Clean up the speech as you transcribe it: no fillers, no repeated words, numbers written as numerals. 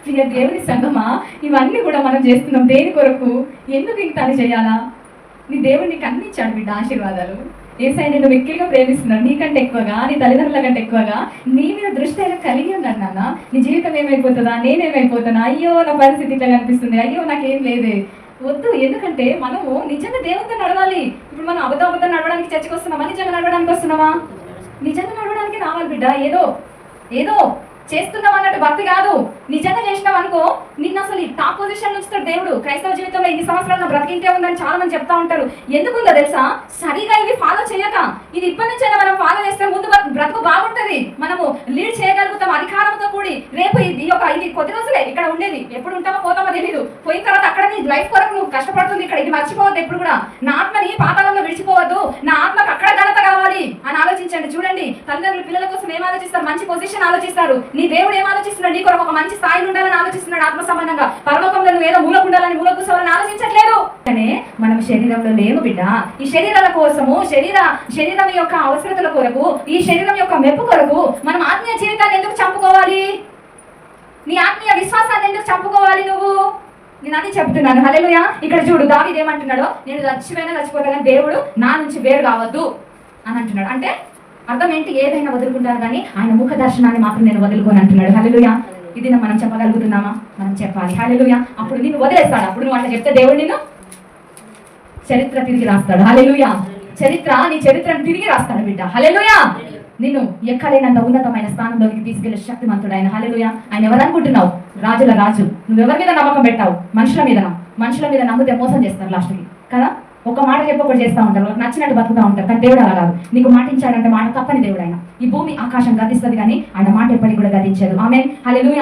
ప్రియ దేవుని సంగమా, ఇవన్నీ కూడా మనం చేస్తున్నాం దేని కొరకు? ఎందుకు ఇంత అని చేయాలా? నీ దేవుడు నీకు అన్ని ఇచ్చాడు బిడ్డ, ఆశీర్వాదాలు. ఏసై నేను మిక్కిలిగా ప్రేమిస్తున్నాడు, నీకంటే ఎక్కువగా, నీ తల్లిదండ్రుల కంటే ఎక్కువగా. నీ మీద దృష్టి అయినా కలిగి ఉన్నాడు నాన్న. నీ జీవితం ఏమైపోతుందా, నేనేమైపోతున్నా, అయ్యో నా పరిస్థితి ఇట్లా కనిపిస్తుంది, అయ్యో నాకేం లేదే. వద్దు. ఎందుకంటే మనము నిజంగా దేవునితో నడవాలి. ఇప్పుడు మనం అబద్ధం నడవడానికి చర్చకు వస్తున్నామా? నిజంగా నడవడానికి వస్తున్నామా? నిజంగా నడవడానికి రావాలి బిడ్డ. ఏదో ఏదో చేస్తున్నాం అన్నట్టు భక్తి కాదు. నిజంగా చేసినాం అనుకో, నిన్ను అసలు ఈ టాప్ పొజిషన్ ఉంచుతాడు దేవుడు. క్రైస్తవ జీవితంలో ఇన్ని సంవత్సరాలు బ్రతికింటే ఉందని చాలా మంది చెప్తా ఉంటారు. ఎందుకుందో తెలుసా? సరిగా ఇవి ఫాలో చేయక. ఇది ఇప్పటి నుంచైనా మనం ఫాలో చేస్తే ముందు బ్రతుకు బాగుంటది. మనము లీడ్ చేయగలుగుతాం అధికారంతో కూడి. రేపు ఇది కొద్ది రోజులే ఇక్కడ ఉండేది. ఎప్పుడు ఉంటామో పోతామో తెలియదు. పోయిన తర్వాత అక్కడ నీ లైఫ్ కొరకు నువ్వు కష్టపడుతుంది. ఇక్కడ ఇది మర్చిపోవద్దు. ఎప్పుడు కూడా నా ఆత్మని పాతాళంలో విడిచిపోవద్దు. నా ఆత్మకు అక్కడ ఘనత కావాలి అని ఆలోచించండి. చూడండి, తల్లిదండ్రులు పిల్లల కోసం ఏం ఆలోచిస్తారు? మంచి పొజిషన్ ఆలోచిస్తారు. నీ దేవుడు ఏం ఆలోచిస్తున్నాడు? నీ కొరకు ఒక మంచి స్థాయిలో ఉండాలని ఆలోచిస్తున్నాడు. ఆత్మ సంబంధంగా పరలోకంలో నువ్వు ఏదో మూలకు ఉండాలని, మూల కూర్చోవాలని ఆలోచించట్లేదు. కానీ మనం శరీరంలో లేము బిడ్డ. ఈ శరీరాల కోసము, శరీరం యొక్క అవసరతల కొరకు, ఈ శరీరం యొక్క మెప్పు కొరకు మనం ఆత్మీయ జీవితాన్ని ఎందుకు చంపుకోవాలి? నీ ఆత్మీయ విశ్వాసాన్ని ఎందుకు చంపుకోవాలి నువ్వు? నేను అది చెప్తున్నాను. హల్లెలూయా. ఇక్కడ చూడు, దావీదు ఏమంటున్నాడో, నేను చచ్చిపోతా కానీ దేవుడు నా నుంచి వేరు కావద్దు అని అంటున్నాడు. అంటే అర్థం ఏంటి? ఏదైనా వదులుకుంటాను కానీ ఆయన ముఖ దర్శనాన్ని మాత్రం నేను వదులుకోని అంటున్నాడు. హల్లెలూయా. ఇది మనం చెప్పగలుగుతున్నామా? మనం చెప్పాలి. హల్లెలూయా. అప్పుడు నిన్ను వదిలేస్తాడు. అప్పుడు నువ్వు అట్లా చెప్తే దేవుడు నిన్ను చరిత్ర తిరిగి రాస్తాడు. హల్లెలూయా. నీ చరిత్రను తిరిగి రాస్తాడు బిడ్డ. హల్లెలూయా. నిన్ను ఎక్కడైనంత ఉన్నతమైన స్థానంలోకి తీసుకెళ్లే శక్తిమంతుడు ఆయన. హల్లెలూయా. ఆయన ఎవరనుకుంటున్నావు? రాజుల రాజు. నువ్వెవరి మీద నమ్మకం పెట్టావు? మనుషుల మీద నమ్మితే మోసం చేస్తారు లాస్ట్కి కదా. ఒక మాట చెప్పి ఒకటి చేస్తూ ఉంటారు, వాళ్ళకి నచ్చినట్టు బతుకుతూ ఉంటారు. కానీ దేవుడు అలా కాదు. నీకు మాట ఇచ్చాడంటే మాట తప్పని దేవుడు ఆయన. ఈ భూమి ఆకాశం గతిస్తుంది కానీ ఆయన మాట ఎప్పటికి కూడా గతించదు. ఆమేన్. హల్లెలూయా.